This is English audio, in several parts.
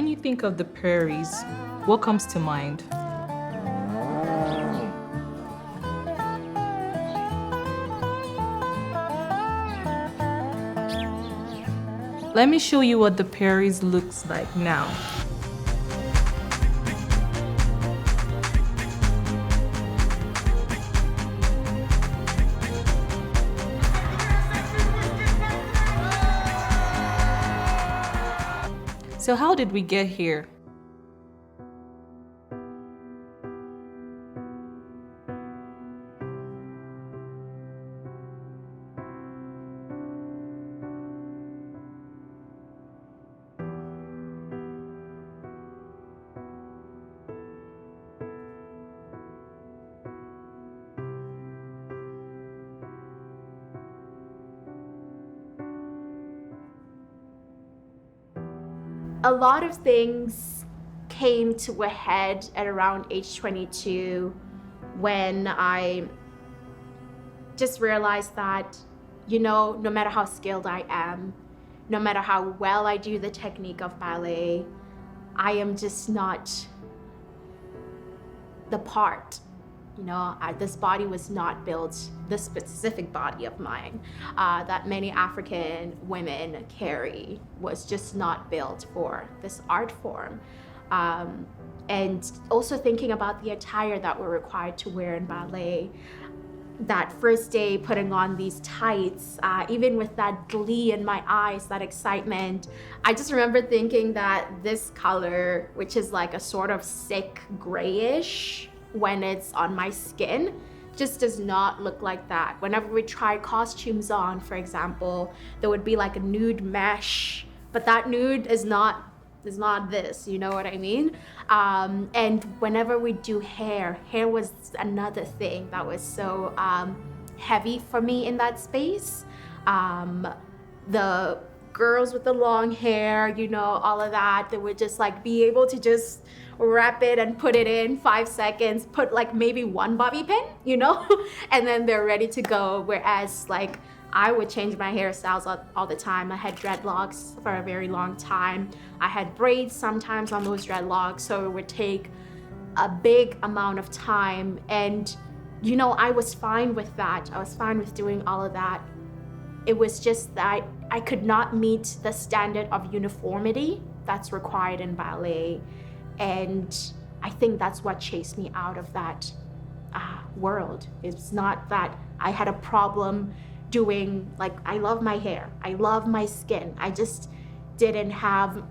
When you think of the prairies, what comes to mind? Let me show you what the prairies looks like now. So how did we get here? A lot of things came to a head at around age 22 when I just realized that, no matter how skilled I am, no matter how well I do the technique of ballet, I am just not the part. This body was not built, this specific body of mine that many African women carry was just not built for this art form. And also thinking about the attire that we're required to wear in ballet. That first day putting on these tights, even with that glee in my eyes, that excitement, I just remember thinking that this color, which is like a sort of sick grayish, when it's on my skin, just does not look like that. Whenever we try costumes on, for example, there would be like a nude mesh, but that nude is not this, you know what I mean? And whenever we do hair was another thing that was so heavy for me in that space. The girls with the long hair, all of that, they would just like be able to just wrap it and put it in 5 seconds, put like maybe one bobby pin, and then they're ready to go. Whereas like I would change my hairstyles all the time. I had dreadlocks for a very long time. I had braids sometimes on those dreadlocks, so it would take a big amount of time. And I was fine with that. I was fine with doing all of that. It was just that I could not meet the standard of uniformity that's required in ballet. And I think that's what chased me out of that world. It's not that I had a problem doing, like, I love my hair, I love my skin. I just didn't have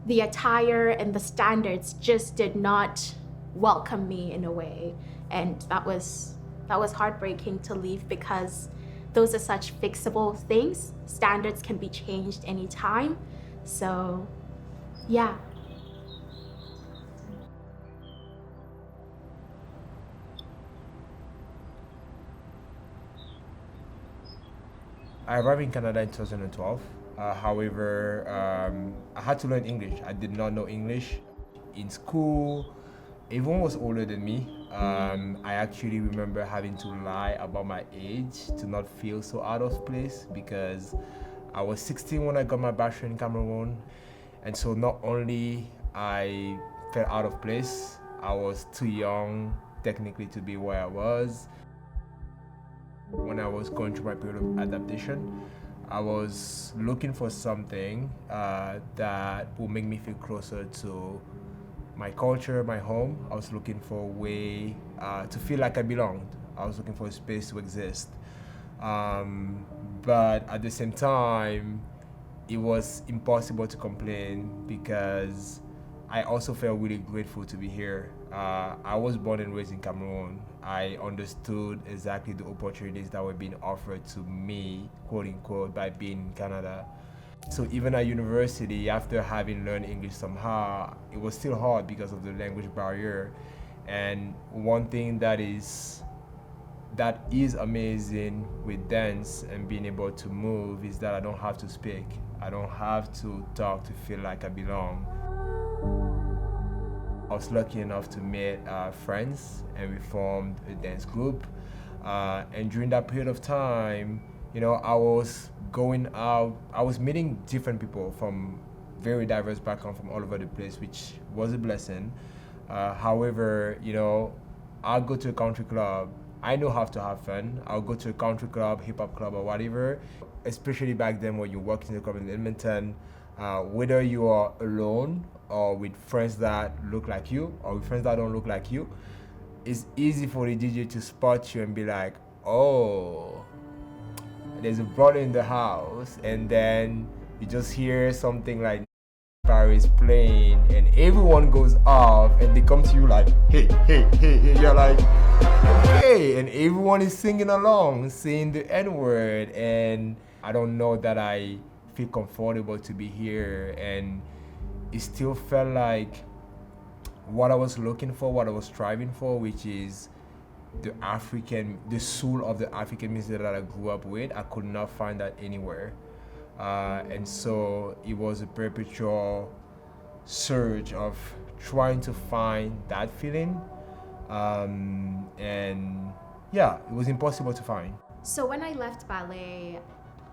the attire, and the standards just did not welcome me in a way. And that was heartbreaking to leave, because those are such fixable things. Standards can be changed anytime. So yeah. I arrived in Canada in 2012. However, I had to learn English. I did not know English. In school, everyone was older than me. I actually remember having to lie about my age to not feel so out of place, because I was 16 when I got my bachelor in Cameroon. And so not only I felt out of place, I was too young technically to be where I was. When I was going through my period of adaptation, I was looking for something that would make me feel closer to my culture, my home. I was looking for a way to feel like I belonged. I was looking for a space to exist. But at the same time, it was impossible to complain, because I also felt really grateful to be here. I was born and raised in Cameroon. I understood exactly the opportunities that were being offered to me, quote unquote, by being in Canada. So even at university, after having learned English somehow, it was still hard because of the language barrier. And one thing that is amazing with dance and being able to move is that I don't have to speak. I don't have to talk to feel like I belong. I was lucky enough to meet friends, and we formed a dance group. And during that period of time, I was going out, I was meeting different people from very diverse background from all over the place, which was a blessing. However, you know, I'll go to a country club. I know how to have fun. I'll go to a country club, hip hop club, or whatever. Especially back then when you worked in the club in Edmonton, whether you are alone or with friends that look like you or with friends that don't look like you, it's easy for the DJ to spot you and be like, oh, there's a brother in the house, and then you just hear something like Prairies playing and everyone goes off and they come to you like, hey, hey, hey, hey. You're like, okay, and everyone is singing along, saying the N-word, and I don't know that I feel comfortable to be here, and it still felt like what I was looking for, what I was striving for, which is the soul of the African music that I grew up with. I could not find that anywhere. And so it was a perpetual search of trying to find that feeling. And yeah, it was impossible to find. So when I left ballet,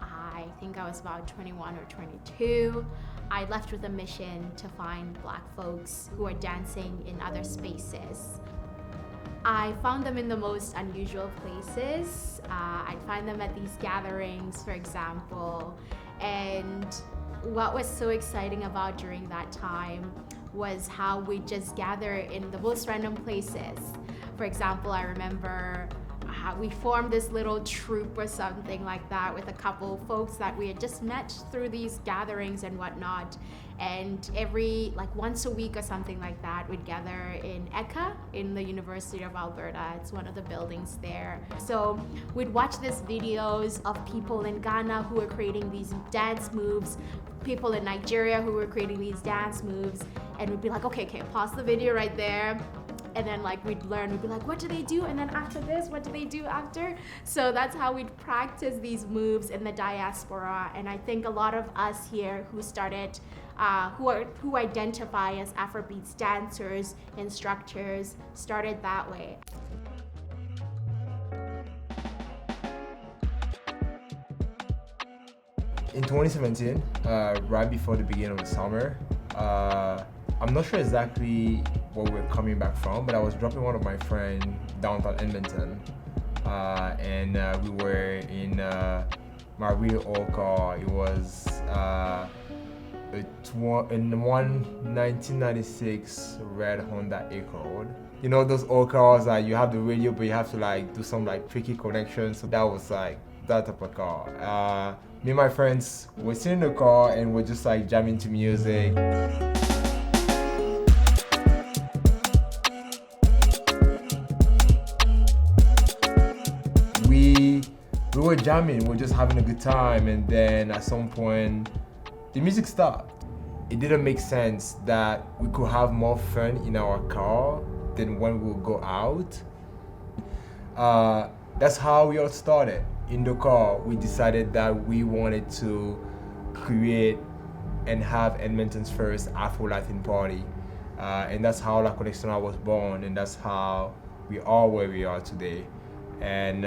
I think I was about 21 or 22. I left with a mission to find Black folks who are dancing in other spaces. I found them in the most unusual places. I'd find them at these gatherings, for example. And what was so exciting about during that time was how we just gather in the most random places. For example, I remember how we formed this little troupe or something like that with a couple folks that we had just met through these gatherings and whatnot. And once a week or something like that, we'd gather in ECA in the University of Alberta. It's one of the buildings there. So we'd watch these videos of people in Ghana who were creating these dance moves, people in Nigeria who were creating these dance moves, and we'd be like, okay, pause the video right there. And then we'd learn, we'd be like, what do they do? And then after this, what do they do after? So that's how we'd practice these moves in the diaspora. And I think a lot of us here who started, who identify as Afrobeats dancers, instructors, started that way. In 2017, right before the beginning of the summer, I'm not sure exactly where we're coming back from, but I was dropping one of my friends downtown Edmonton, and we were in my real old car. It was in 1996 red Honda Accord. You know those old cars that you have the radio, but you have to do some tricky connections. So that was that type of car. Me and my friends were sitting in the car and we're just jamming to music. We were jamming, we were just having a good time, and then at some point the music stopped. It didn't make sense that we could have more fun in our car than when we would go out. That's how we all started. In the car, we decided that we wanted to create and have Edmonton's first Afro-Latin party. And that's how La Connexion was born, and that's how we are where we are today. And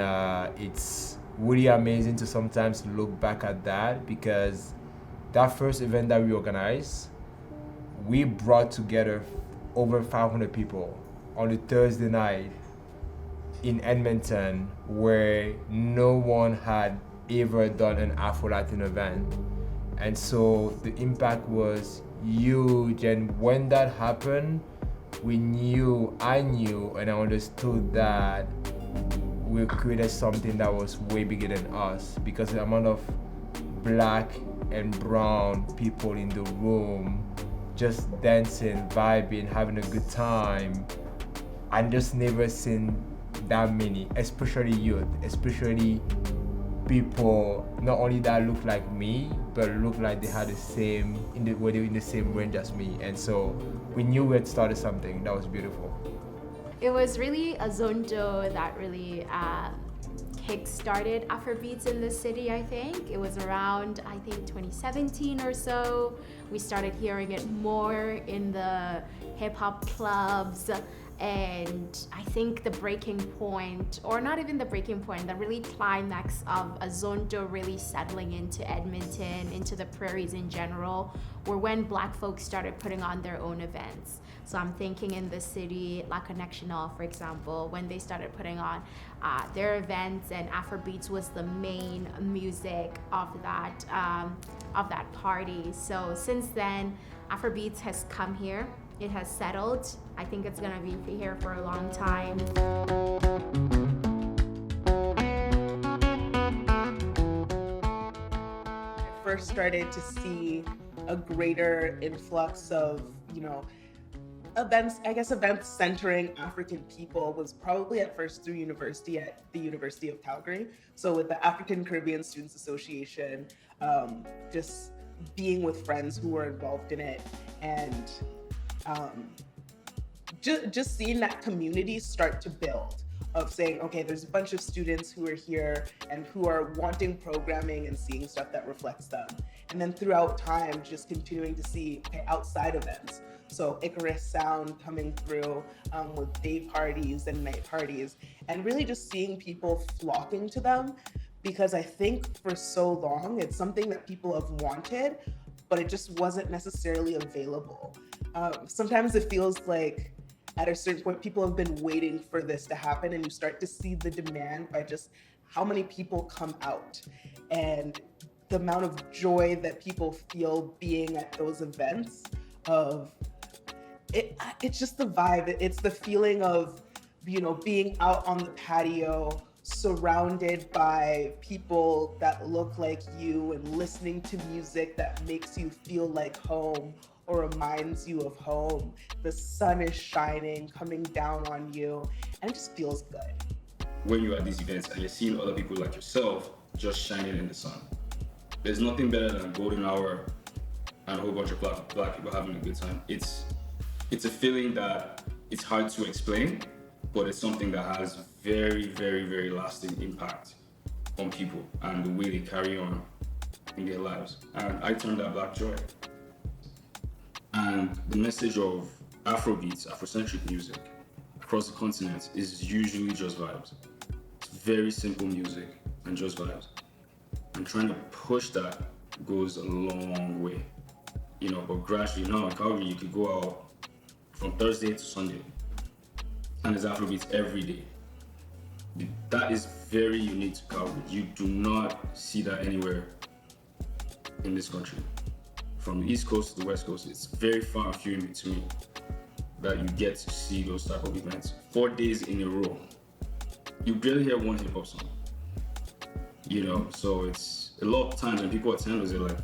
it's really amazing to sometimes look back at that, because that first event that we organized, we brought together over 500 people on a Thursday night in Edmonton, where no one had ever done an Afro-Latin event. And so the impact was huge, and when that happened, I knew and I understood that we created something that was way bigger than us, because the amount of Black and brown people in the room just dancing, vibing, having a good time. I just never seen that many, especially youth, especially people not only that look like me, but look like they had the same, were in the same range as me. And so we knew we had started something that was beautiful. It was really a Zondo that really kick-started Afrobeats in the city, I think. It was around, 2017 or so. We started hearing it more in the hip-hop clubs, And I think the breaking point, or not even the breaking point, the really climax of Zonto really settling into Edmonton, into the prairies in general, were when Black folks started putting on their own events. So I'm thinking in the city, La Connectional, for example, when they started putting on their events, and Afrobeats was the main music of that party. So since then, Afrobeats has come here. It has settled. I think it's gonna be here for a long time. I first started to see a greater influx of, events centering African people was probably at first through university at the University of Calgary. So with the African Caribbean Students Association, just being with friends who were involved in it, and just seeing that community start to build, of saying, okay, there's a bunch of students who are here and who are wanting programming and seeing stuff that reflects them. And then throughout time, just continuing to see outside events. So Icarus Sound coming through with day parties and night parties, and really just seeing people flocking to them, because I think for so long, it's something that people have wanted, but it just wasn't necessarily available. Sometimes it feels like at a certain point, people have been waiting for this to happen, and you start to see the demand by just how many people come out and the amount of joy that people feel being at those events. It's just the vibe. It's the feeling of, being out on the patio, surrounded by people that look like you, and listening to music that makes you feel like home or reminds you of home. The sun is shining, coming down on you, and it just feels good. When you're at these events and you're seeing other people like yourself just shining in the sun, there's nothing better than golden hour and a whole bunch of black people having a good time. It's a feeling that it's hard to explain, but it's something that has very, very, very lasting impact on people and the way they carry on in their lives. And I term that black joy. And the message of Afrobeats, Afrocentric music across the continent is usually just vibes. It's very simple music and just vibes. And trying to push that goes a long way. But gradually now in Calgary, you could go out from Thursday to Sunday, and there's Afrobeats every day. That is very unique to Calgary. You do not see that anywhere in this country. From the East Coast to the West Coast, it's very far and few in between that you get to see those type of events. 4 days in a row. You barely hear one hip hop song. So it's a lot of times when people attend those, they're like,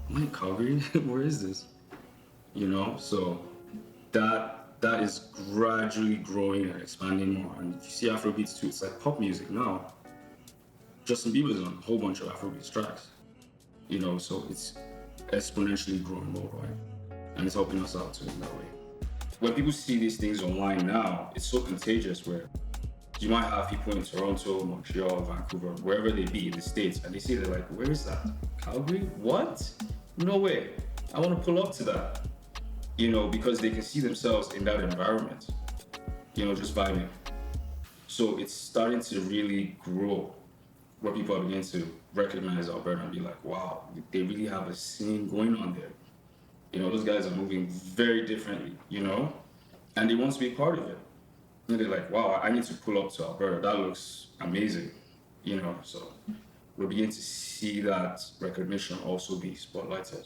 am I in Calgary? Where is this? So that is gradually growing and expanding more. And if you see Afrobeats too, it's like pop music now. Justin Bieber's on a whole bunch of Afrobeats tracks. So it's exponentially growing worldwide. And it's helping us out too in that way. When people see these things online now, it's so contagious where you might have people in Toronto, Montreal, Vancouver, wherever they be in the States, and they see, they're like, where is that? Calgary? What? No way. I want to pull up to that. Because they can see themselves in that environment, just vibing. So it's starting to really grow, where people are beginning to recognize Alberta and be like, wow, they really have a scene going on there. Those guys are moving very differently, and they want to be part of it. And they're like, wow, I need to pull up to Alberta. That looks amazing, so we're beginning to see that recognition also be spotlighted.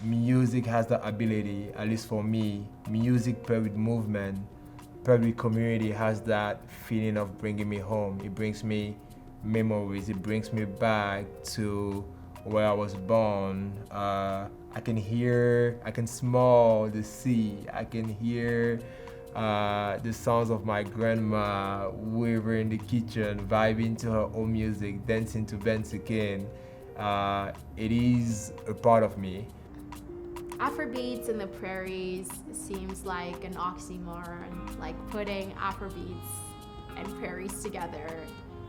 Music has the ability, at least for me, music paired with movement, paired with community, has that feeling of bringing me home. It brings me memories. It brings me back to where I was born. I can smell the sea. I can hear the sounds of my grandma. We were in the kitchen, vibing to her own music, dancing to Bensikin. It is a part of me. Afrobeats in the Prairies seems like an oxymoron, like putting Afrobeats and Prairies together.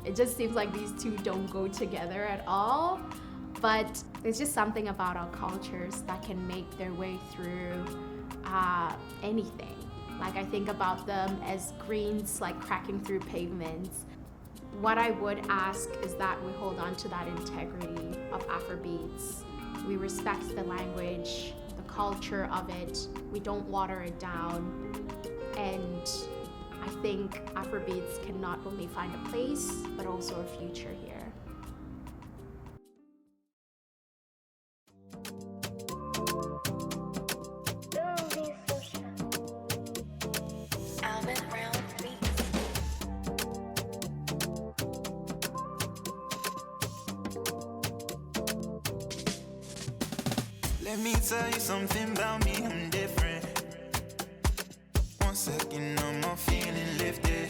It just seems like these two don't go together at all, but there's just something about our cultures that can make their way through anything. Like I think about them as greens like cracking through pavements. What I would ask is that we hold on to that integrity of Afrobeats. We respect the language, the culture of it. We don't water it down. And I think Afrobeats can not only find a place, but also a future here. Let me tell you something about me, I'm different. 1 second I'm all feeling lifted,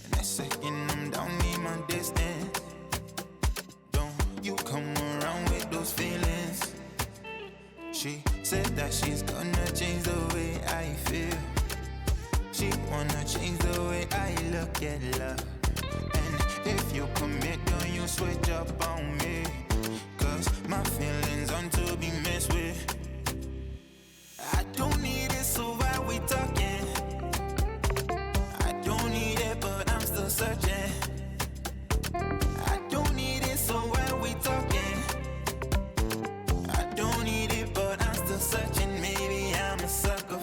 and that second I'm down, need my distance. Don't you come around with those feelings. She said that she's gonna change the way I feel. She wanna change the way I look at love. And if you commit, don't you switch up on me. My feelings aren't to be messed with. I don't need it, so why we talking? I don't need it, but I'm still searching. I don't need it, so why we talking? I don't need it, but I'm still searching. Maybe I'm a sucker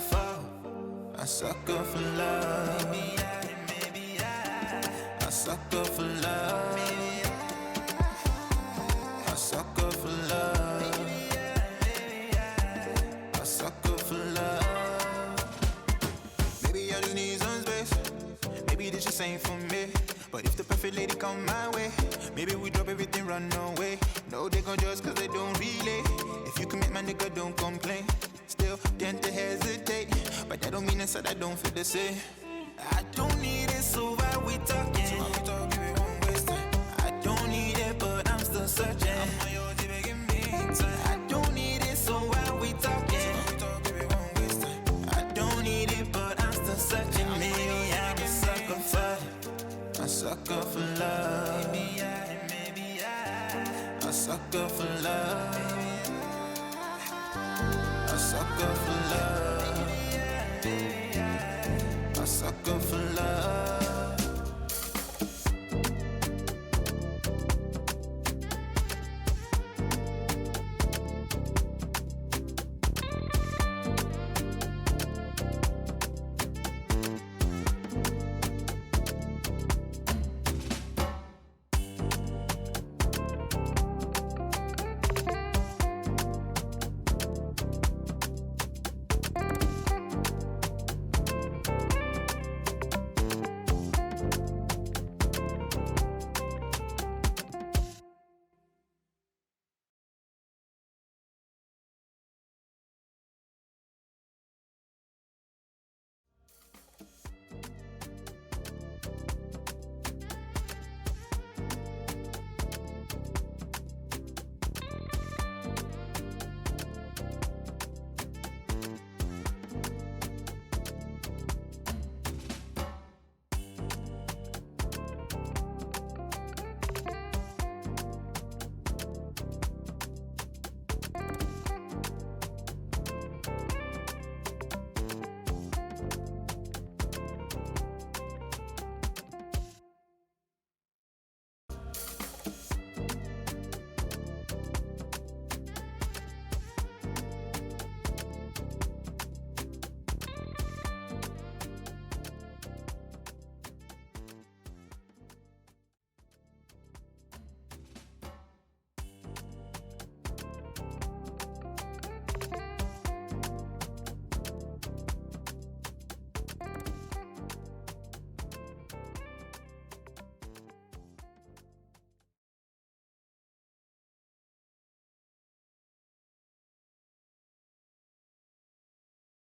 for love. Maybe I, a sucker for love. A sucker for love. A sucker for love. Maybe I just need some space. Maybe this just ain't for me. But if the perfect lady come my way, maybe we drop everything, run away. No, they gon' just cause they don't relate. If you commit, my nigga, don't complain. Still tend to hesitate, but that don't mean inside I don't feel the same. I don't need it, so why we talking? So we talking, we won't waste time. I don't need it, but I'm still searching. I don't need it, so why we talking? I don't need it, but I'm still searching. Maybe I'm a sucker for love. Maybe I, a sucker for love. A sucker for love. A sucker for love.